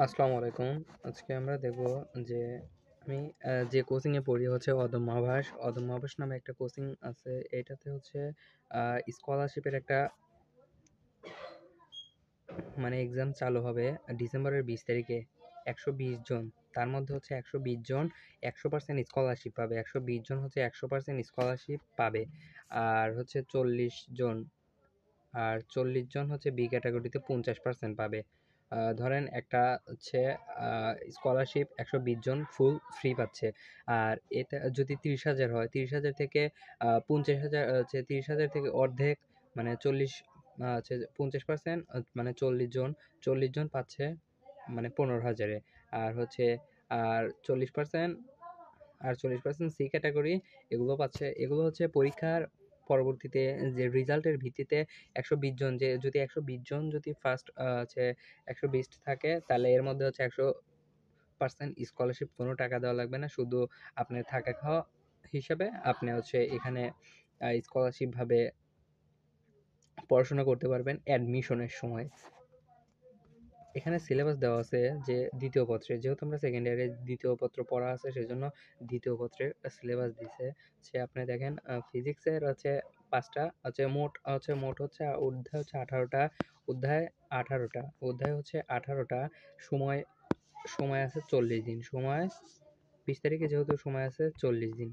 আসসালামু আলাইকুম। আজকে আমরা দেখব যে আমি যে কোচিংয়ে পড়ি হচ্ছে অদম্য আভাস। অদম্য আভাস নামে একটা কোচিং আছে। এটাতে হচ্ছে স্কলারশিপের একটা এক্সাম চালু হবে ডিসেম্বরের 20 তারিখে। 120 জন, তার মধ্যে হচ্ছে 120 জন 100% স্কলারশিপ পাবে। 120 জন হচ্ছে 100% স্কলারশিপ পাবে। আর হচ্ছে 40 জন হচ্ছে বি ক্যাটাগরিতে 50% পাবে। ধরেন একটা হচ্ছে স্কলারশিপ 120 জন ফুল ফ্রি পাচ্ছে। আর এটা যদি 30,000 হয়, 30,000 থেকে 50,000 হচ্ছে, 30,000 থেকে অর্ধেক মানে 40 হচ্ছে 50%, মানে 40 জন পাচ্ছে মানে 15,000-এ। আর হচ্ছে আর 40%, 40% সি ক্যাটাগরি এগুলো পাচ্ছে। এগুলো হচ্ছে পরীক্ষার পরবর্তীতে যে রেজাল্টের ভিত্তিতে 120 জন, যে যদি 120 জন যদি ফার্স্ট হচ্ছে 120 থাকে, তাহলে এর মধ্যে হচ্ছে 100% স্কলারশিপ, কোনো টাকা দেওয়া লাগবে না। শুধু আপনার থাকা খাওয়া হিসাবে আপনি হচ্ছে এখানে স্কলারশিপ ভাবে পড়াশোনা করতে পারবেন অ্যাডমিশনের সময়। এখানে সিলেবাস দেওয়া আছে যে দ্বিতীয় পত্রে, যেহেতু আমরা সেকেন্ড ইয়ারে দ্বিতীয় পত্র পড়া আছে, সেজন্য দ্বিতীয় পত্রের সিলেবাস দিছে। সে আপনি দেখেন ফিজিক্সের হচ্ছে 5টা হচ্ছে মোট হচ্ছে অধ্যায় হচ্ছে 18টা। অধ্যায় 18টা, অধ্যায় হচ্ছে 18টা। সময় সময় আছে 40 দিন। সময় 20 তারিখে যেহেতু সময় আছে 40 দিন।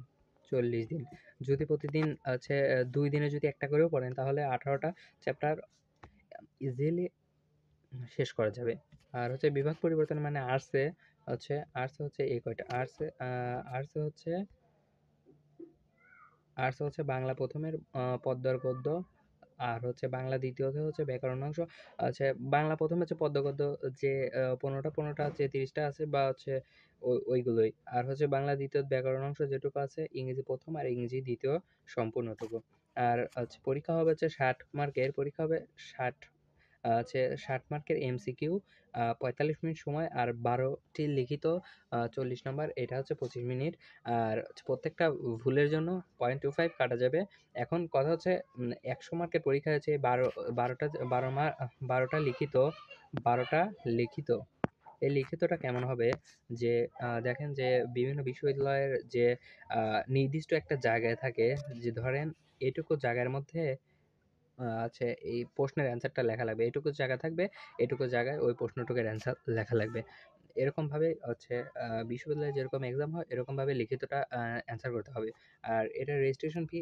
40 দিন যদি প্রতিদিন হচ্ছে 2 দিনে যদি একটা করেও পড়েন, তাহলে 18টা চ্যাপ্টার ইজিলি শেষ করা যাবে। আর হচ্ছে বিভাগ পরিবর্তন মানে আর্টসে হচ্ছে এই কয়টা আর্টসে আর্টসে হচ্ছে আর্টসে হচ্ছে বাংলা প্রথমের পদ্যর গদ্য, আর হচ্ছে বাংলা দ্বিতীয়তে হচ্ছে ব্যাকরণ অংশ। আচ্ছা, বাংলা প্রথমে হচ্ছে পদ্য গদ্য, যে 15টা হচ্ছে 30টা আছে বা হচ্ছে ওইগুলোই। আর হচ্ছে বাংলা দ্বিতীয় ব্যাকরণ অংশ যেটুকু আছে, ইংরেজি প্রথম আর ইংরেজি দ্বিতীয় সম্পূর্ণটুকু। আর হচ্ছে পরীক্ষা হবে হচ্ছে 60 মার্কের পরীক্ষা হবে। 60 হচ্ছে 60 মার্কের এমসিকিউ, 45 মিনিট সময়, আর 12টি লিখিত, 40 নম্বর, এটা হচ্ছে 25 মিনিট। আর হচ্ছে প্রত্যেকটা ভুলের জন্য 0.25 কাটা যাবে। এখন কথা হচ্ছে 100 মার্কের পরীক্ষা হচ্ছে 12টা 12টা লিখিত, 12টা লিখিত। এই লিখিতটা কেমন হবে যে দেখেন যে বিভিন্ন বিশ্ববিদ্যালয়ের যে নির্দিষ্ট একটা জায়গায় থাকে, যে ধরেন এটুকু জায়গার মধ্যে আছে এই প্রশ্নের অ্যান্সারটা লেখা লাগবে, এটুকু জায়গা থাকবে, এটুকু জায়গায় ওই প্রশ্নটুকুর অ্যান্সার লেখা লাগবে। এরকমভাবে হচ্ছে বিশ্ববিদ্যালয়ে যেরকম এক্সাম হয়, এরকমভাবে লিখিতটা অ্যান্সার করতে হবে। আর এটার রেজিস্ট্রেশন ফি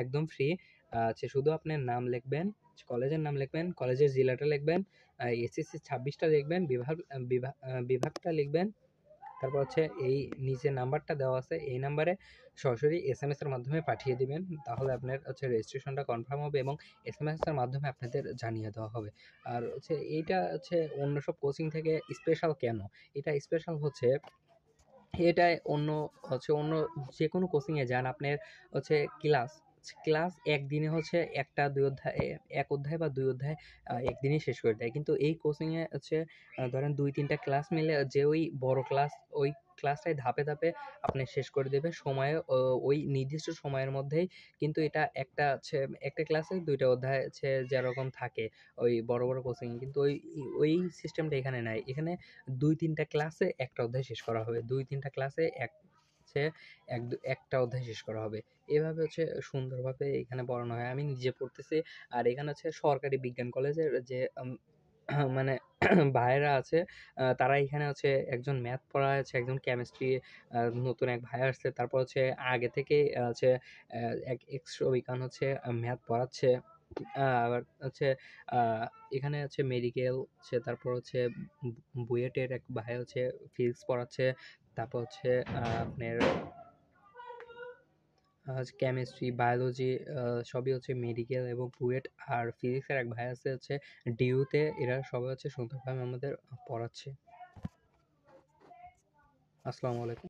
একদম ফ্রি। আছে শুধু আপনার নাম লিখবেন, কলেজের নাম লিখবেন, কলেজের জেলাটা লিখবেন, এসএসসি 26টা লিখবেন, বিভাগটা লিখবেন। তারপর হচ্ছে এই নিচে নাম্বারটা দেওয়া আছে, এই নাম্বারে সরাসরি এসএমএস এর মাধ্যমে পাঠিয়ে দিবেন। তাহলে আপনার হচ্ছে রেজিস্ট্রেশনটা কনফার্ম হবে এবং এসএমএস এর মাধ্যমে আপনাদের জানিয়ে দেওয়া হবে। আর হচ্ছে এইটা হচ্ছে অন্য সব কোচিং থেকে স্পেশাল কেন? এটা স্পেশাল হচ্ছে, এটায় অন্য যে কোনো কোচিংয়ে যান, আপনার হচ্ছে ক্লাস ক্লাস একদিনে হচ্ছে একটা 2 অধ্যায়, 1 অধ্যায় বা 2 অধ্যায় একদিনেই শেষ করে দেয়। কিন্তু এই কোচিংয়ে হচ্ছে ধরেন 2-3টা ক্লাস মিলে যে ওই বড় ক্লাস, ওই ক্লাসটাই ধাপে ধাপে আপনি শেষ করে দেবে সময়ে, ওই নির্দিষ্ট সময়ের মধ্যেই। কিন্তু এটা একটা ক্লাসে 2টা অধ্যায় হচ্ছে যেরকম থাকে ওই বড় বড় কোচিং, কিন্তু ওই সিস্টেমটা এখানে নাই। এখানে 2-3টা ক্লাসে একটা অধ্যায় শেষ করা হবে, 2-3টা ক্লাসে হচ্ছে একটা অধ্যায় শেষ করা হবে। এভাবে হচ্ছে সুন্দরভাবে এখানে পড়ানো হয়। আমি নিজে পড়তেছি। আর এখানে হচ্ছে সরকারি বিজ্ঞান কলেজের যে মানে ভাইয়েরা আছে, তারা এখানে হচ্ছে একজন ম্যাথ পড়াচ্ছে, একজন কেমিস্ট্রি, নতুন এক ভাই আসছে। তারপর হচ্ছে আগে থেকে হচ্ছে এক বিজ্ঞান হচ্ছে ম্যাথ পড়াচ্ছে। আবার হচ্ছে এখানে হচ্ছে মেডিকেল হচ্ছে, তারপর হচ্ছে বুয়েটের এক ভাই হচ্ছে ফিজিক্স পড়াচ্ছে। তারপর হচ্ছে আপনার কেমিস্ট্রি, বায়োলজি, সবই হচ্ছে মেডিকেল এবং বুয়েট। আর ফিজিক্সের এক ভাই আছে হচ্ছে ডিইউতে। এরা সবাই হচ্ছে সুন্দরভাবে আমাদের পড়াচ্ছে। আসসালামু আলাইকুম।